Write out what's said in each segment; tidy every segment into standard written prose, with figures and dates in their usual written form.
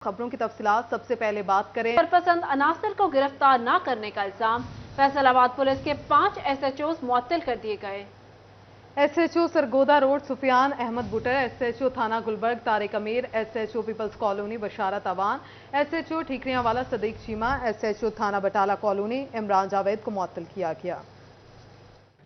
खबरों की तफसीलात सबसे पहले बात करें। सरपसंद अनासर को गिरफ्तार न करने का इल्जाम, फैसलाबाद पुलिस के 5 SHOs मुअत्तल कर दिए गए। SHO Sargodha road Sufiyan Ahmad बुटर, SHO थाना गुलबर्ग तारिक अमीर, SHO पीपल्स कॉलोनी बशारत अवान, SHO ठीकरियांवाला सदीक चीमा, SHO थाना बटाला कॉलोनी इमरान जावेद को मुअत्तल किया गया।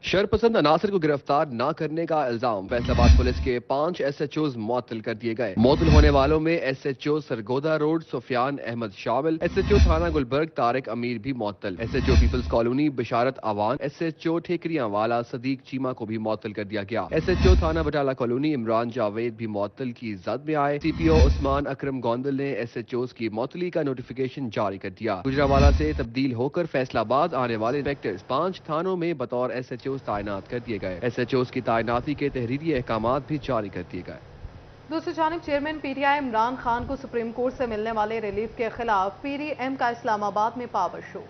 शरपसंद अनासर को गिरफ्तार न करने का इल्जाम, फैसलाबाद पुलिस के 5 SHOs मुअत्तल कर दिए गए। मुअत्तल होने वालों में SHO सरगोदा रोड सुफियान अहमद शामिल, SHO थाना गुलबर्ग तारिक अमीर भी मुअत्तल, SHO पीपल्स कॉलोनी बशारत अवान, SHO ठेकरियांवाला सदीक चीमा को भी मुअत्तल कर दिया गया। SHO थाना बटाला कॉलोनी इमरान जावेद भी मुअत्तल की जद में आए। CPO उस्मान अकरम गोंदल ने SHOs की मुअत्तली का नोटिफिकेशन जारी कर दिया। गुजरावाला से तब्दील होकर फैसलाबाद आने वाले इंस्पेक्टर्स 5 थानों में बतौर SHOs तैनात कर दिए गए। SHOs की तैनाती के तहरीरी अहकामात भी जारी कर दिए गए। दूसरी जानिब चेयरमैन PTI इमरान खान को सुप्रीम कोर्ट से मिलने वाले रिलीफ के खिलाफ PDM का इस्लामाबाद में पावर शो।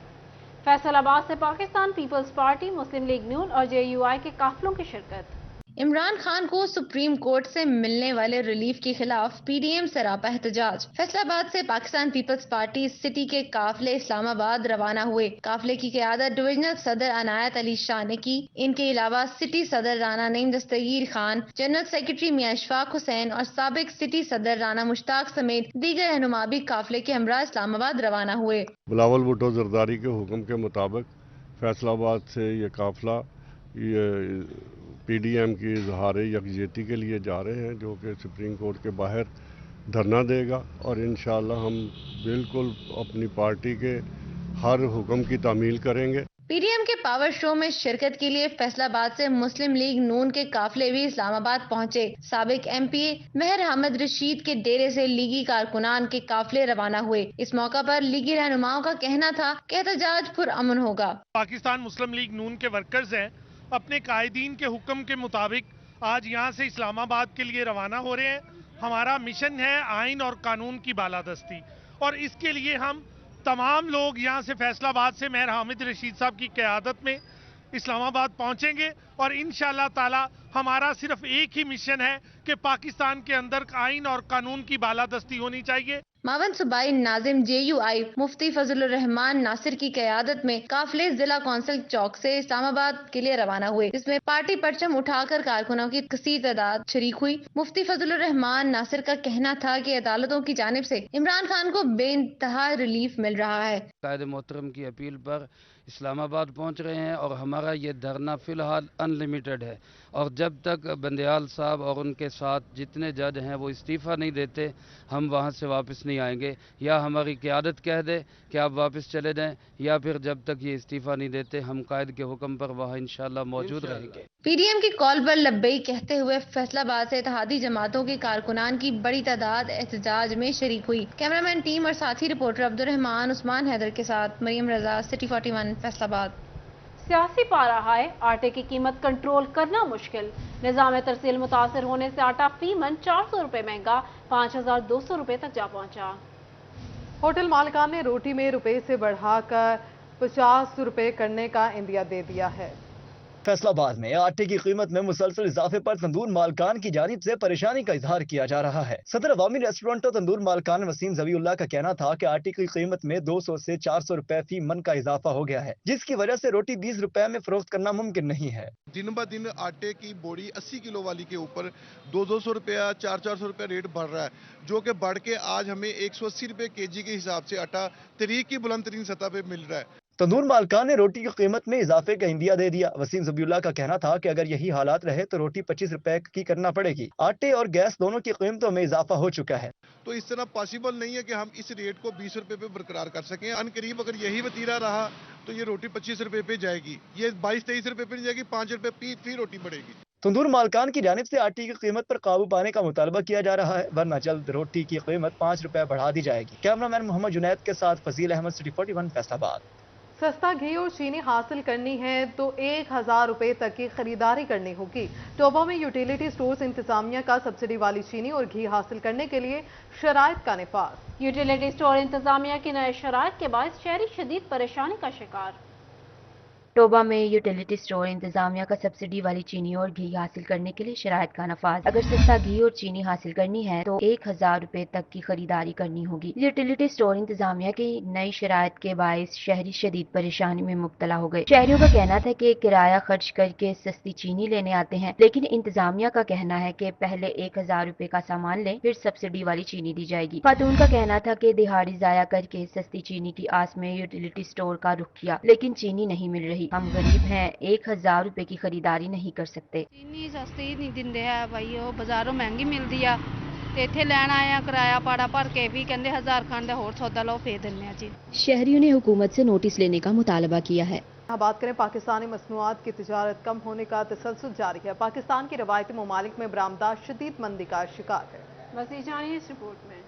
फैसलाबाद से पाकिस्तान पीपल्स पार्टी, मुस्लिम लीग नून और JUI के काफिलों की शिरकत। इमरान खान को सुप्रीम कोर्ट से मिलने वाले रिलीफ के खिलाफ PDM सरापा एहतजाज। फैसलाबाद से पाकिस्तान पीपल्स पार्टी सिटी के काफिले इस्लामाबाद रवाना हुए। काफिले की क़यादत डिविजनल सदर अनायत अली शाह ने की। इनके अलावा सिटी सदर राना नईम दस्तगीर खान, जनरल सेक्रेटरी मियां इशफाक हुसैन और साबिक सिटी सदर राना मुश्ताक समेत दीगर रहनुमा भी काफिले के हमरा इस्लामाबाद रवाना हुए। बिलावल भुट्टो जरदारी के हुक्म के मुताबिक फैसलाबाद से ये काफिला PDM की इजहार यकजहती के लिए जा रहे हैं, जो कि सुप्रीम कोर्ट के बाहर धरना देगा और इंशाअल्लाह हम बिल्कुल अपनी पार्टी के हर हुक्म की तामील करेंगे। PDM के पावर शो में शिरकत के लिए फैसलाबाद से मुस्लिम लीग नून के काफिले भी इस्लामाबाद पहुंचे। साबिक MP महर अहमद रशीद के डेरे से लीगी कारकुनान के काफिले रवाना हुए। इस मौका पर लीगी रहनुमाओं का कहना था कि एहतजाज पुरअमन होगा। पाकिस्तान मुस्लिम लीग नून के वर्कर्स हैं, अपने कायदीन के हुक्म के मुताबिक आज यहाँ से इस्लामाबाद के लिए रवाना हो रहे हैं। हमारा मिशन है आइन और कानून की बालादस्ती, और इसके लिए हम तमाम लोग यहाँ से फैसलाबाद से महर हामिद रशीद साहब की क़यादत में इस्लामाबाद पहुँचेंगे और इंशाअल्लाह ताला हमारा सिर्फ एक ही मिशन है कि पाकिस्तान के अंदर आइन और कानून की बालादस्ती होनी चाहिए। मावन सूबाई नाजिम JUI मुफ्ती फजलुर रहमान नासिर की क़यादत में काफिले जिला कौंसिल चौक से इस्लामाबाद के लिए रवाना हुए, जिसमें पार्टी परचम उठाकर कारकुनों की कसीर तादाद शरीक हुई। मुफ्ती फजलुर रहमान नासिर का कहना था कि अदालतों की जानिब से इमरान खान को बेइंतहा रिलीफ मिल रहा है। कायद मोहतरम की अपील पर इस्लामाबाद पहुंच रहे हैं और हमारा ये धरना फिलहाल अनलिमिटेड है, और जब तक बंदयाल साहब और उनके साथ जितने जज हैं वो इस्तीफ़ा नहीं देते, हम वहां से वापस नहीं आएंगे। या हमारी क़यादत कह दे कि आप वापस चले जाएं, या फिर जब तक ये इस्तीफ़ा नहीं देते हम कायद के हुक्म पर वहाँ इंशाअल्लाह मौजूद रहेंगे। PDM की कॉल पर लब्बई कहते हुए फैसलाबाद से इत्तेहादी जमातों के कारकुनान की बड़ी तादाद एहतजाज में शरीक हुई। कैमरामैन टीम और साथी रिपोर्टर अब्दुर्रहमान उस्मान हैदर के साथ मरियम रजा, City 41 फैसलाबाद। सियासी पारा हाय, आटे की कीमत कंट्रोल करना मुश्किल। निज़ाम तरसील मुतासर होने से आटा फी मन 400 रुपये महंगा 5200 रुपये तक जा पहुंचा। होटल मालिकान ने रोटी में रुपए से बढ़ाकर 50 रुपये करने का इंदिया दे दिया है। फैसलाबाद में आटे की कीमत में मुसलसल इजाफे पर तंदूर मालकान की जानिब से परेशानी का इजहार किया जा रहा है। सदर अवामी रेस्टोरेंट और तंदूर मालकान वसीम ज़बीउल्लाह का कहना था कि आटे की कीमत में 200 से 400 रुपए फी मन का इजाफा हो गया है, जिसकी वजह से रोटी 20 रुपए में फरोख्त करना मुमकिन नहीं है। दिन ब दिन आटे की बोरी 80 किलो वाली के ऊपर 200 रुपया 400 रुपया रेट बढ़ रहा है, जो कि बढ़ के आज हमें 180 रुपये kg के हिसाब से आटा तरीक की बुलंद तरीन सतह पे मिल रहा है। तंदूर मालकान ने रोटी की कीमत में इजाफे का इंदिया दे दिया। वसीम ज़बीउल्लाह का कहना था कि अगर यही हालात रहे तो रोटी 25 रुपए की करना पड़ेगी। आटे और गैस दोनों की कीमतों में इजाफा हो चुका है, तो इस तरह पॉसिबल नहीं है कि हम इस रेट को 20 रुपए पे बरकरार कर सकें। अनकरीब अगर यही वतीरा रहा तो ये रोटी 25 रुपए पे जाएगी, ये 22-23 रुपए पे नहीं जाएगी, 5 रुपए फी रोटी बढ़ेगी। तंदूर मालकान की जानिब से आटे की कीमत पर काबू पाने का मुतालबा किया जा रहा है, वरना जल्द रोटी की कीमत 5 रुपए बढ़ा दी जाएगी। कैमरामैन मोहम्मद जुनैद के साथ फजील अहमद, City 41 फैसलाबाद। सस्ता घी और चीनी हासिल करनी है तो 1000 रुपए तक की खरीदारी करनी होगी। टोबा में यूटिलिटी स्टोर्स इंतजामिया का सब्सिडी वाली चीनी और घी हासिल करने के लिए शराइत का निफाज। यूटिलिटी स्टोर इंतजामिया की नए शराइत के बायस शहरी शदीद परेशानी का शिकार। टोबा में यूटिलिटी स्टोर इंतजामिया का सब्सिडी वाली चीनी और घी हासिल करने के लिए शराइत का नफाज। अगर सस्ता घी और चीनी हासिल करनी है तो 1000 रुपए तक की खरीदारी करनी होगी। यूटिलिटी स्टोर इंतजामिया की नई शराइत के बायस शहरी शदीद परेशानी में मुब्तला हो गए। शहरियों का कहना था कि किराया खर्च करके सस्ती चीनी लेने आते हैं, लेकिन इंतजामिया का कहना है कि पहले 1000 रुपए का सामान लें, फिर सब्सिडी वाली चीनी दी जाएगी। खातून का कहना था कि दिहाड़ी जाया करके सस्ती चीनी की आस में यूटिलिटी स्टोर का रुख किया, लेकिन चीनी नहीं मिल रही। हम गरीब हैं, 1000 रुपए की खरीदारी नहीं कर सकते। चीनी सस्ती नहीं दिंदे है भाई, वो बाजारों महंगी मिलती है। इत्थे लैन आए हैं किराया पाड़ा भर के भी कहते 1000 खंड होर सौदा लो फेर दिन्ने जी। शहरियों ने हुकूमत से नोटिस लेने का मुतालबा किया है। बात करें पाकिस्तानी मसनूआत की तिजारत कम होने का तसलसल जारी है। पाकिस्तान की रवायती ममालिक में बरामदात शदीद मंदी का शिकार है। मज़ीद जानिए इस रिपोर्ट में।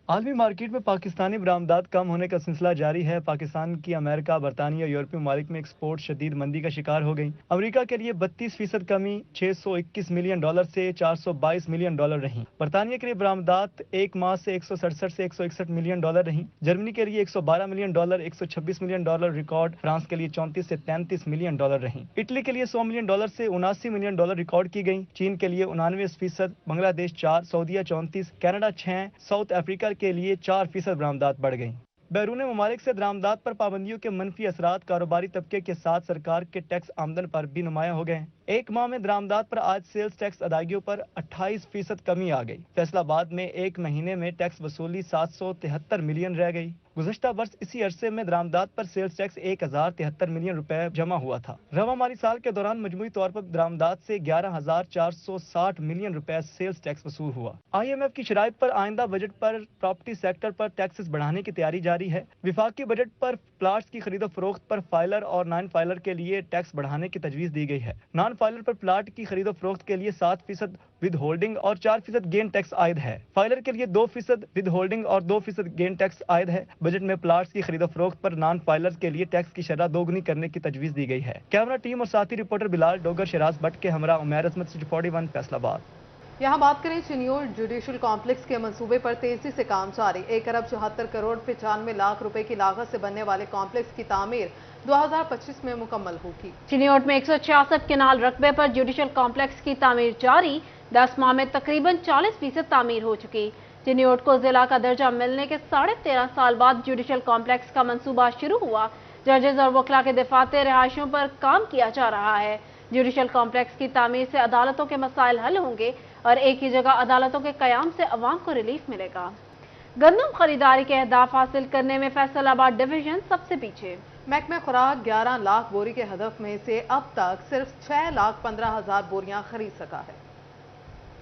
आलमी मार्केट में पाकिस्तानी बरामदात कम होने का सिलसिला जारी है। पाकिस्तान की अमेरिका, बरतानिया, यूरोपीय ममालिक में एक्सपोर्ट शदीद मंदी का शिकार हो गई। अमेरिका के लिए 32% कमी $621 मिलियन से $422 मिलियन रही। बरतानिया के लिए बरामदात एक माह से 167 से 161 मिलियन डॉलर रही। जर्मनी के लिए $112 मिलियन, $126 मिलियन रिकॉर्ड। फ्रांस के लिए 34 से 33 मिलियन डॉलर रही। इटली के लिए $100 मिलियन से $79 मिलियन रिकॉर्ड की गई। चीन के लिए 99%, बांग्लादेश 4, सऊदीया 34, कनाडा 6, साउथ अफ्रीका के लिए 4% बरामदात बढ़ गई। बैरून ममालिक से बरामदात पर पाबंदियों के मनफी असरात कारोबारी तबके के साथ सरकार के टैक्स आमदन पर भी नुमाया हो गए। एक माह में बरामदात पर आज सेल्स टैक्स अदायगियों पर 28% कमी आ गई। फैसलाबाद में एक महीने में टैक्स वसूली 773 मिलियन रह गई। गुज़श्ता वर्ष इसी अरसे में बरामदात पर सेल्स टैक्स 1073 मिलियन रुपए जमा हुआ था। रवा माली साल के दौरान मजमूई तौर पर बरामदात से 11,460 मिलियन रुपए सेल्स टैक्स वसूल हुआ। IMF की शराइत पर आइंदा बजट पर प्रॉपर्टी सेक्टर पर टैक्सेस बढ़ाने की तैयारी जारी है। विफाकी बजट पर प्लाट्स की खरीदो फरोख्त पर फाइलर और नॉन फाइलर के लिए टैक्स बढ़ाने की तजवीज दी गई है। नॉन फाइलर पर प्लाट की खरीदो फरोख्त के लिए 7% विद होल्डिंग और 4% गेन टैक्स आयद है। फाइलर के लिए 2% विद होल्डिंग और 2% गेन टैक्स आयद है। बजट में प्लाट्स की खरीदो फरोख्त पर नॉन फाइलर के लिए टैक्स की शरह दोगुनी करने की तजवीज दी गई है। कैमरा टीम और साथी रिपोर्टर बिलाल डोगर, शराज भट्ट के हमरा, उमैर अजमत, सिटी 41, फैसलाबाद। यहाँ बात करें चिन्योर जुडिशल कॉम्प्लेक्स के मंसूबे पर तेजी से काम जारी। 1 अरब 74 करोड़ 95 लाख रुपए की लागत से बनने वाले कॉम्प्लेक्स की तामीर 2025 में मुकम्मल होगी। चिन्योट में 166 केनाल रकबे पर जुडिशल कॉम्प्लेक्स की तामीर जारी। 10 माह में तकरीबन 40% तामीर हो चुकी। चिन्योट को जिला का दर्जा मिलने के 13.5 साल बाद जुडिशल कॉम्प्लेक्स का मंसूबा शुरू हुआ। जजेस और वकला के दफातर रिहायशों पर काम किया जा रहा है। जुडिशल कॉम्प्लेक्स की तामीर से अदालतों के मसाइल हल होंगे और एक ही जगह अदालतों के कयाम से अवाम को रिलीफ मिलेगा। गंदम खरीदारी के अहदाफ हासिल करने में फैसलाबाद डिवीजन सबसे पीछे। महकमे खुराक 11 लाख बोरी के हदफ में से अब तक सिर्फ 6,15,000 बोरियां खरीद सका है।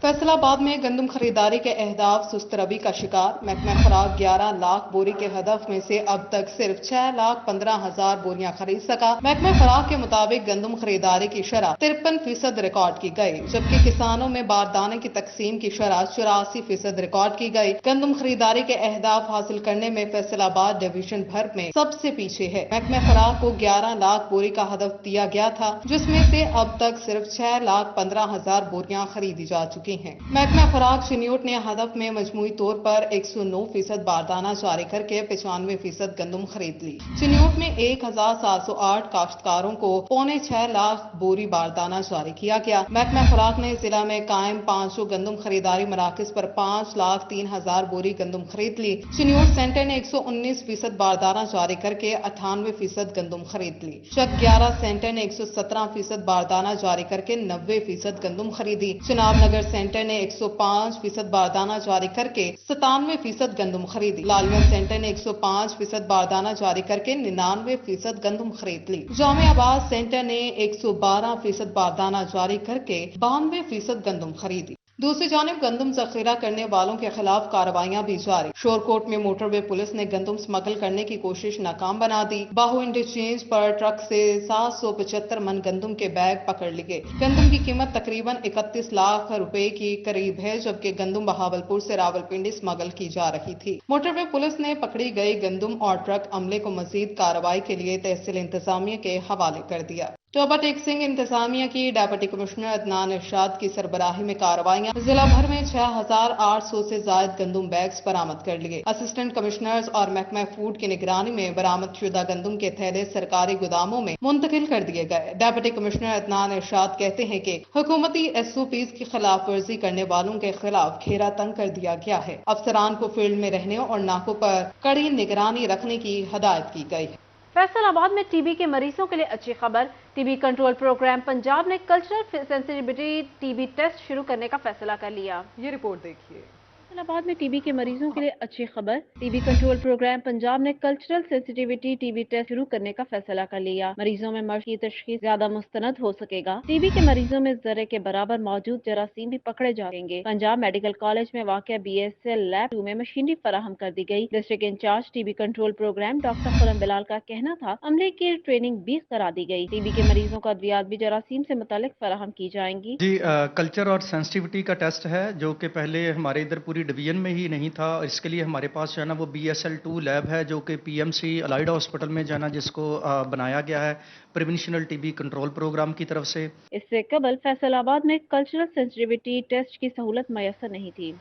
फैसलाबाद में गंदम खरीदारी के अहदाफ सुस्त रवि का शिकार। महकमा खुराक 11 लाख बोरी के हदफ में से अब तक सिर्फ 6,15,000 बोरियां खरीद सका। महकमा खुराक के मुताबिक गंदम खरीदारी की शरह 53% रिकॉर्ड की गई, जबकि किसानों में बारदाने की तकसीम की शरह 84% रिकॉर्ड की गई। गंदम खरीदारी के अहदाफ हासिल करने में फैसलाबाद डिवीजन भर में सबसे पीछे है। महकमा खुराक को 11 लाख बोरी का हदफ दिया गया था, जिसमें से अब तक सिर्फ 6,15,000 बोरियां खरीदी जा चुकी हैं। महकमा खुराक चिन्योट ने हदफ में मजमूई तौर पर 109% बारदाना जारी करके 95% गंदम खरीद ली। चिन्योट में 1,708 काश्तकारों को 5.25 लाख बोरी बारदाना जारी किया गया। महकमा खुराक ने जिला में कायम 500 गंदम खरीदारी मराकज पर 5,03,000 बोरी गंदम खरीद ली। चिन्योट सेंटर ने 119% बारदाना जारी करके 98% गंदम खरीद ली। चक 11 सेंटर ने 117% बारदाना जारी करके 90% गंदम खरीदी। चिनाब नगर सेंटर ने 105% बारदाना जारी करके 97% गंदम खरीदी। लालगंज सेंटर ने 105% बारदाना जारी करके 99% गंदम खरीद ली। जामियाबाद सेंटर ने 112% बारदाना जारी करके 92% गंदम खरीदी। दूसरी जानिब गंदम जखीरा करने वालों के खिलाफ कार्रवाइयां भी जारी। शोरकोट में मोटरवे पुलिस ने गंदम स्मगल करने की कोशिश नाकाम बना दी। बाहू इंटरचेंज पर ट्रक से 775 मन गंदम के बैग पकड़ लिए। गंदम की कीमत तकरीबन 31 लाख रुपए की करीब है, जबकि गंदम बहावलपुर से रावलपिंडी स्मगल की जा रही थी। मोटरवे पुलिस ने पकड़ी गई गंदम और ट्रक अमले को मजीद कार्रवाई के लिए तहसील इंतजामिया के हवाले कर दिया। टोबा टेक सिंह इंतजामिया की डिप्टी कमिश्नर अदनान इरशाद की सरबराही में कार्रवाइयां, जिला भर में 6,800 से जायद गंदुम बैग्स बरामद कर लिए। असिस्टेंट कमिश्नर्स और महकमा फूड की निगरानी में बरामद शुदा गंदुम के थैले सरकारी गोदामों में मुंतकिल कर दिए गए। डिप्टी कमिश्नर अदनान इरशाद कहते हैं कि हुकूमती SOPs की खिलाफ वर्जी करने वालों के खिलाफ घेरा तंग कर दिया गया है। अफसरान को फील्ड में रहने और नाकों पर कड़ी निगरानी रखने की हदायत की गई है। फैसलाबाद में टीबी के मरीजों के लिए अच्छी खबर। टीबी कंट्रोल प्रोग्राम पंजाब ने कल्चरल सेंसिटिविटी टीबी टेस्ट शुरू करने का फैसला कर लिया। ये रिपोर्ट देखिए। फैसलाबाद में टीबी के मरीजों के लिए अच्छी खबर। टीबी कंट्रोल प्रोग्राम पंजाब ने कल्चरल सेंसिटिविटी टीबी टेस्ट शुरू करने का फैसला कर लिया। मरीजों में मर्ज की तशखीस ज्यादा मुस्तनद हो सकेगा। टीबी के मरीजों में जर्रे के बराबर मौजूद जरासीम भी पकड़े जाएंगे। पंजाब मेडिकल कॉलेज में वाक़या BSL लैब 2 में मशीनरी फराहम कर दी गई। District incharge TB control programme doctor Khurram Bilal का कहना था अमले की ट्रेनिंग भी करा दी गई। टीबी के मरीजों को अद्वियात भी जरासीम से मुतालिक फराहम की जाएंगी। जी कल्चर और सेंसिटिविटी का टेस्ट है जो कि पहले हमारे इधर पूरी डिवीजन में ही नहीं था, और इसके लिए हमारे पास जो है ना वो BSL 2 लैब है जो कि PMC अलाइड हॉस्पिटल में जो है ना जिसको बनाया गया है प्रिवेंशनल टीबी कंट्रोल प्रोग्राम की तरफ से। इससे कबल फैसलाबाद में कल्चरल सेंसिटिविटी टेस्ट की सहूलत मैसर नहीं थी।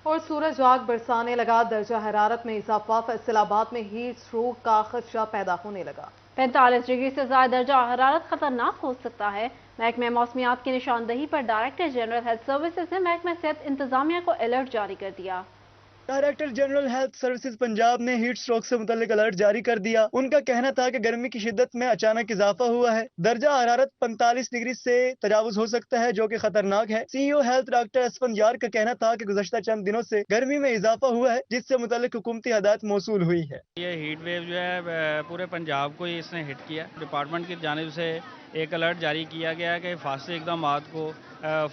और सूरज आग बरसाने लगा, दर्जा हरारत में इजाफा, फैसलाबाद में हीट स्ट्रोक का खदशा पैदा होने लगा। 45 डिग्री से ज्यादा दर्जा हरारत खतरनाक हो सकता है। महकमे मौसमियात की निशानदही पर डायरेक्टर जनरल हेल्थ सर्विसेज ने महकमा सेहत इंतजामिया को अलर्ट जारी कर दिया। Director general health services Punjab ने हीट स्ट्रोक से मुतल्लिक अलर्ट जारी कर दिया। उनका कहना था कि गर्मी की शिद्दत में अचानक इजाफा हुआ है। दर्जा हरारत 45 डिग्री से तजावुज हो सकता है जो कि खतरनाक है। CEO हेल्थ डॉक्टर असफंजारी का कहना था कि गुज़श्ता चंद दिनों से गर्मी में इजाफा हुआ है जिससे मुतल्लिक हुकूमती हदायत मौसूल हुई है। ये हीट वेव जो है पूरे पंजाब को ही इसने हिट किया। डिपार्टमेंट की जानिब से एक अलर्ट जारी किया गया है कि फासले इक़दामात को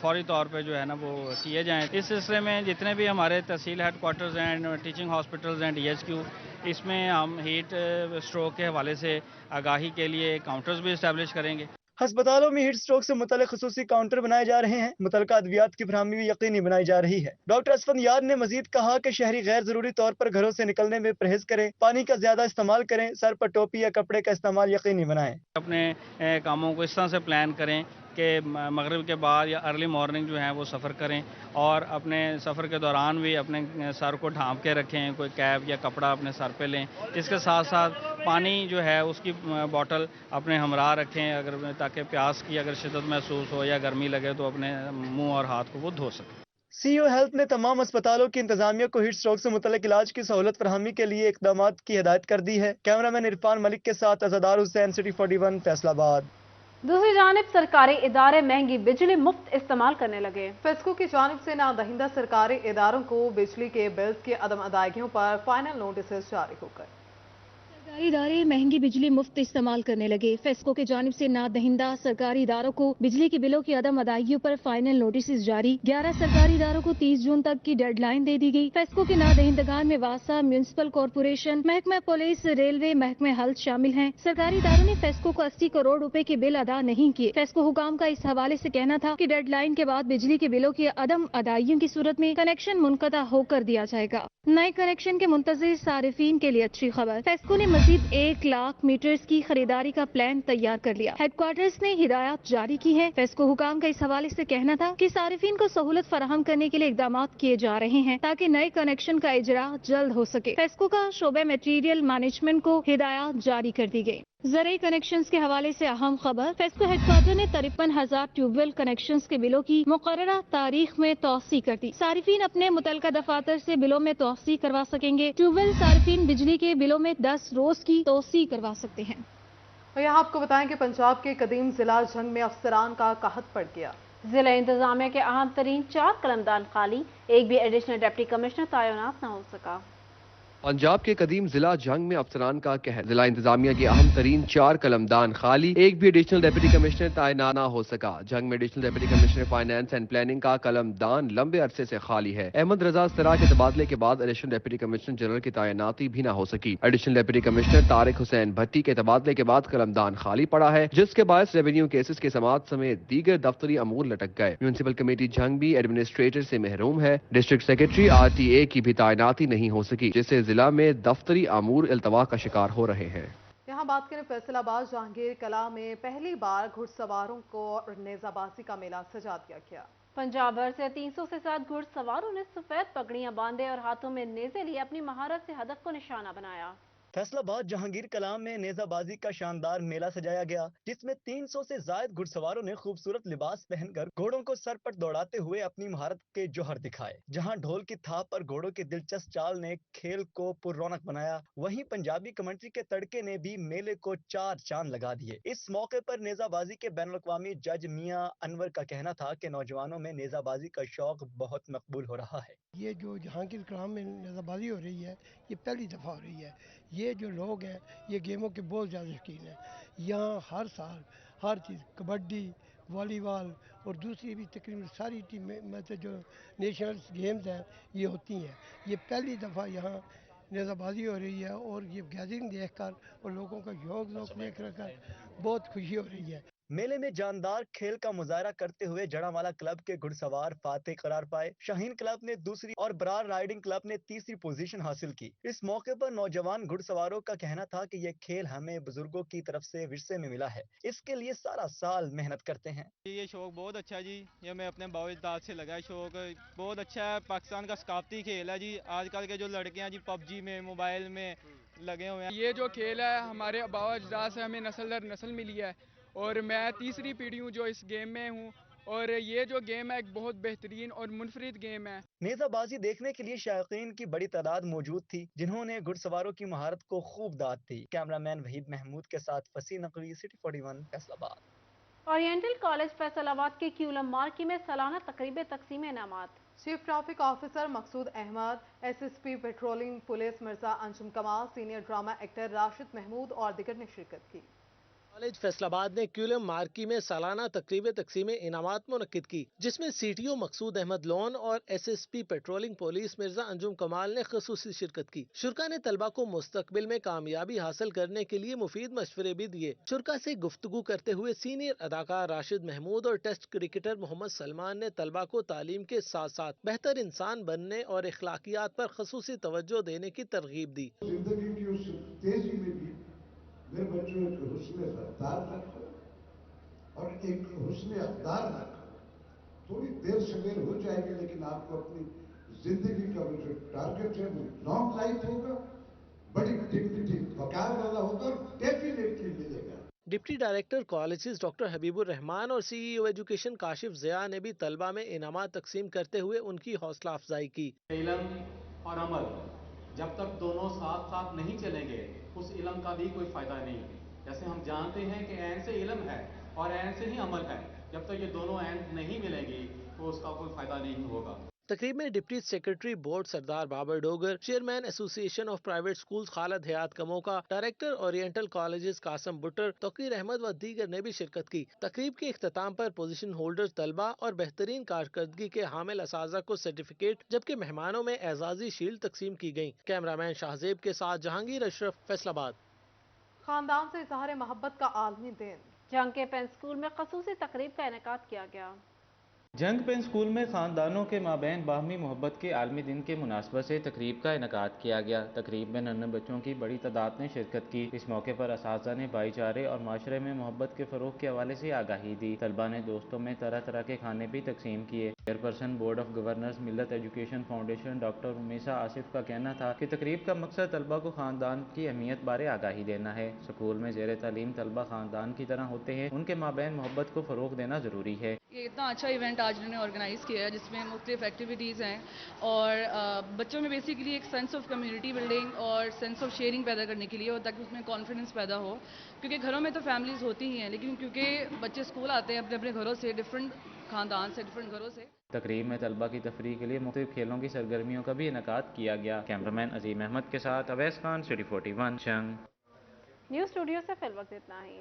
फौरी तौर पे जो है ना वो किए जाएं। इस सिलसिले में जितने भी हमारे तहसील headquarters and teaching hospitals and DHQ, इसमें हम हीट स्ट्रोक के हवाले से आगाही के लिए काउंटर्स भी इस्टेब्लिश करेंगे। अस्पतालों में हीट स्ट्रोक से मुतल्लिक खुसूसी काउंटर बनाए जा रहे हैं। मुतल्लिका अद्वियात की फराहमी भी यकीनी बनाई जा रही है। डॉक्टर असफंजारी ने मजीद कहा कि शहरी गैर जरूरी तौर पर घरों से निकलने में परहेज करें, पानी का ज्यादा इस्तेमाल करें, सर पर टोपी या कपड़े का इस्तेमाल यकीनी बनाएं। अपने कामों को इस तरह से प्लान करें कि मगरिब के बाद या अर्ली मॉर्निंग जो है वो सफ़र करें, और अपने सफ़र के दौरान भी अपने सर को ढांप के रखें, कोई कैप या कपड़ा अपने सर पे लें। इसके साथ साथ पानी जो है उसकी बोतल अपने हमरा रखें, अगर ताकि प्यास की अगर शिद्दत महसूस हो या गर्मी लगे तो अपने मुंह और हाथ को वो धो सकें। CEO हेल्थ ने तमाम अस्पतालों की इंतजामिया को हीट स्ट्रोक से मुतल्लिक इलाज की सहूलत फराहमी के लिए इकदाम की हिदायत कर दी है। कैमरामैन इरफान मलिक के साथ अज़दार हुसैन, सिटी 41 फैसलाबाद। दूसरी जानिब सरकारी इदारे महंगी बिजली मुफ्त इस्तेमाल करने लगे। फेस्को की जानिब से नादहिंदा सरकारी इदारों को बिजली के बिल्स की अदम अदायगियों पर फाइनल नोटिस जारी हो गए। सरकारी इदारे महंगी बिजली मुफ्त इस्तेमाल करने लगे। फेस्को की जानिब से नादहिंदा सरकारी इदारों को बिजली के बिलों की अदम अदायगियों पर फाइनल नोटिस जारी। 11 सरकारी इदारों को 30 जून तक की डेडलाइन दे दी गई। फेस्को के नादहिंदगान में वासा, म्यूनिसिपल कॉरपोरेशन, महकमा पुलिस, रेलवे, महकमा हेल्थ शामिल हैं। सरकारी इदारों ने फेस्को को 80 करोड़ रुपए के बिल अदा नहीं किए। फेस्को हुकाम का इस हवाले से कहना था कि डेडलाइन के बाद बिजली के बिलों की अदम अदायगियों की सूरत में कनेक्शन मुनक़ता होकर दिया जाएगा। नए कनेक्शन के मुंतज़िर सारिफीन के लिए अच्छी खबर। फेस्को ने मजीद 1 लाख मीटर्स की खरीदारी का प्लान तैयार कर लिया। हेडक्वार्टर्स ने हिदायत जारी की है। फेस्को हुकाम का इस हवाले से कहना था कि सारिफीन को सहूलत फराहम करने के लिए इकदाम किए जा रहे हैं ताकि नए कनेक्शन का इजरा जल्द हो सके। फेस्को का शोबे मटीरियल मैनेजमेंट को हिदायत जारी कर दी गई। ज़रूरी कनेक्शंस के हवाले से अहम खबर। फेस्को हेडक्वार्टर ने 53,000 ट्यूबवेल कनेक्शंस के बिलों की मुकर्ररा तारीख में तौसी कर दी। सारिफीन अपने मुतल्लिका दफातर से बिलों में तौसी करवा सकेंगे। ट्यूबवेल सारिफीन बिजली के बिलों में 10 रोज की तौसी करवा सकते हैं। और यहाँ आपको बताएं कि पंजाब के कदीम जिला जंग में अफसरान का कहत पड़ गया। जिला इंतजामिया के अहम तरीन 4 कलमदान खाली, एक भी एडिशनल डिप्टी कमिश्नर तैनात न हो सका। पंजाब के कदीम जिला जंग में अफसरान का कहर। जिला इंतजामिया के अहम तरीन 4 कलमदान खाली, एक भी एडिशनल डिप्टी कमिश्नर तैनात न हो सका। जंग में additional deputy commissioner finance and planning का कलमदान लंबे अरसे से खाली है। अहमद रजा सरा के तबादले के बाद एडिशनल डिप्टी कमिश्नर जनरल की तैनाती भी न हो सकी। Additional deputy commissioner Tariq Hussain Bhatti के तबादले के बाद कलमदान खाली पड़ा है, जिसके बायस रेवेन्यू केसेस के समाअत समेत दीगर दफ्तरी अमूर लटक गए। म्यूनिसिपल कमेटी जंग भी एडमिनिस्ट्रेटर से महरूम है। डिस्ट्रिक्ट सेक्रेटरी RTA की भी तैनाती नहीं हो सकी, जिससे जिला में दफ्तरी अमूर इल्तवा का शिकार हो रहे हैं। यहाँ बात करें फैसलाबाद जहांगीर कला में पहली बार घुड़सवारों को नेजाबाजी का मेला सजा दिया गया। पंजाब भर से 300 से ज्यादा घुड़सवारों ने सफेद पगड़ियां बांधे और हाथों में नेज़े लिए अपनी महारत से हदफ को निशाना बनाया। फैसलाबाद जहांगीर कलाम में नेजाबाजी का शानदार मेला सजाया गया, जिसमें 300 से ज्यादा घुड़सवारों ने खूबसूरत लिबास पहनकर घोड़ों को सर पर दौड़ाते हुए अपनी महारत के जौहर दिखाए। जहां ढोल की थाप पर घोड़ों की दिलचस्प चाल ने खेल को पुररौनक बनाया, वहीं पंजाबी कमेंट्री के तड़के ने भी मेले को चार चांद लगा दिए। इस मौके पर नेजाबाजी के बैनुल-अक़वामी जज मियां अनवर का कहना था कि नौजवानों में नेजाबाजी का शौक बहुत मकबूल हो रहा है। ये जो जहांगीर कलाम में नेजाबाजी हो रही है, ये पहली दफ़ा हो रही है। ये जो लोग हैं ये गेमों के बहुत ज़्यादा शौकीन हैं। यहाँ हर साल हर चीज़, कबड्डी, वॉलीबॉल और दूसरी भी तकरीबन सारी टीमें मतलब जो नेशनल गेम्स हैं ये होती हैं। ये पहली दफ़ा यहाँ नेजाबाजी हो रही है और ये गैदरिंग देखकर और लोगों का योग देख कर बहुत खुशी हो रही है। मेले में जानदार खेल का मुजाहरा करते हुए जड़ावाला क्लब के घुड़सवार फातेह करार पाए। शाहीन क्लब ने दूसरी और बरार राइडिंग क्लब ने तीसरी पोजीशन हासिल की। इस मौके पर नौजवान घुड़सवारों का कहना था कि यह खेल हमें बुजुर्गों की तरफ से विरसे में मिला है, इसके लिए सारा साल मेहनत करते हैं। ये शौक बहुत अच्छा जी, ये मैं अपने बाओ-अजदाद से लगा है। शौक बहुत अच्छा है, पाकिस्तान का सकाफती खेल है जी। आजकल के जो लड़के हैं जी पबजी में, मोबाइल में लगे हुए हैं। ये जो खेल है हमारे बाओ-अजदाद से हमें नस्ल दर नस्ल मिली है और मैं तीसरी पीढ़ी हूँ जो इस गेम में हूँ और ये जो गेम है एक बहुत बेहतरीन और मुनफरिद गेम है। नेजाबाजी देखने के लिए शायकीन की बड़ी तादाद मौजूद थी, जिन्होंने घुड़सवारों की महारत को खूब दाद दी। कैमरामैन वहीद महमूद के साथ फसी Naqvi, city 41 Faisalabad. Oriental college Faisalabad के क्यूलम मार्की में सालाना तकरीब तकसीम इनामात। Chief traffic officer Maqsood Ahmed, SSP patrolling police Mirza Anjum Kamal, senior drama actor Rashid Mahmood और दिगर ने शिरकत की। कॉलेज फैसलाबाद ने क्यूलम मार्की में सालाना तकरीब तकसीम इनामात मुनक्किद की, जिसमें सीटीओ मकसूद अहमद लोन और SSP patrolling police Mirza Anjum कमाल ने खसूसी शिरकत की। शुरा ने तलबा को मुस्तकबिल में कामयाबी हासिल करने के लिए मुफीद मशवरे भी दिए। शुरा से गुफ्तगू करते हुए सीनियर अदाकार राशिद महमूद और टेस्ट क्रिकेटर मोहम्मद सलमान ने तलबा को तालीम के साथ साथ बेहतर इंसान बनने और इखलाकियात पर खसूसी तवज्जो देने की तरगीब दी। जिंदगी की उस तेजी में भी मेरे बच्चों एक हुस्न रफ्तार रखो और एक हुस्न अक़दार रखो। थोड़ी देर सवेर हो जाएगी लेकिन आपको अपनी जिंदगी का जो टारगेट है वो लॉन्ग लाइफ होगा, बड़ी डिग्निटी वकार वाला होगा और डेफिनेटली मिलेगा। Deputy director colleges doctor Habibur Rahman और सीईओ एजुकेशन काशिफ ज़िया ने भी तलबा में इनामात तकसीम करते हुए उनकी हौसला अफजाई की। इल्म और अमल जब तक दोनों साथ साथ नहीं चलेंगे उस इल्म का भी कोई फायदा नहीं है। जैसे हम जानते हैं कि ऐन से इल्म है और ऐन से ही अमल है, जब तक ये दोनों ऐन नहीं मिलेंगी तो उसका कोई फायदा नहीं होगा। तकरीब में deputy secretary board Sardar Babar Dogar, chairman association of private schools Khalid Hayat Kamoka, director oriental colleges Qasim Buttar, Tauqeer Ahmed व दीगर ने भी शिरकत की। तकरीब के इख्तिताम पर पोजीशन होल्डर तलबा और बेहतरीन कारकर्दगी के हामिल असातिज़ा को सर्टिफिकेट, जबकि मेहमानों में एजाजी शील्ड तकसीम की गयी। कैमरामैन शाहजेब के साथ जहांगीर अशरफ, फैसलाबाद। खानदान से इज़हार मोहब्बत का आलमी दिन। जंग के पेन स्कूल में खसूसी तकरीब का इनेकाद किया गया। जंग पेन स्कूल में ख़ानदानों के माबैन बाहमी मोहब्बत के आलमी दिन के मुनासबत से तकरीब का इनेकाद किया गया। तकरीब में नन्हे बच्चों की बड़ी तादाद ने शिरकत की। इस मौके पर असातिज़ा ने भाईचारे और माशरे में मोहब्बत के फ़रोग़ के हवाले से आगाही दी। तलबा ने दोस्तों में तरह तरह के खाने भी तकसीम किए। Chairperson board of governors Millat education foundation doctor उमेसा Asif का कहना था कि तकरीब का मकसद तलबा को ख़ानदान की अहमियत बारे आगाही देना है। स्कूल में ज़ेर तालीम तलबा ख़ानदान की तरह होते हैं, उनके माबैन मोहब्बत को फ़रोग़ देना ज़रूरी है। ये इतना अच्छा इवेंट आज उन्होंने ऑर्गेनाइज किया है जिसमें मुख्तलिफ एक्टिविटीज़ हैं और बच्चों में बेसिकली एक सेंस ऑफ कम्युनिटी बिल्डिंग और सेंस ऑफ शेयरिंग पैदा करने के लिए, और ताकि उसमें कॉन्फिडेंस पैदा हो, क्योंकि घरों में तो फैमिलीज होती ही हैं लेकिन क्योंकि बच्चे स्कूल आते हैं अपने अपने घरों से, डिफरेंट खानदान से, डिफरेंट घरों से। तकरीब में तलबा की तफरीह के लिए मुख्तलिफ खेलों की सरगर्मियों का भी इनेकाद किया गया। कैमरामैन अजीम अहमद के साथ अवैस खान, सिटी 41 जंग। न्यूज़ स्टूडियो से फिल वक्त इतना ही।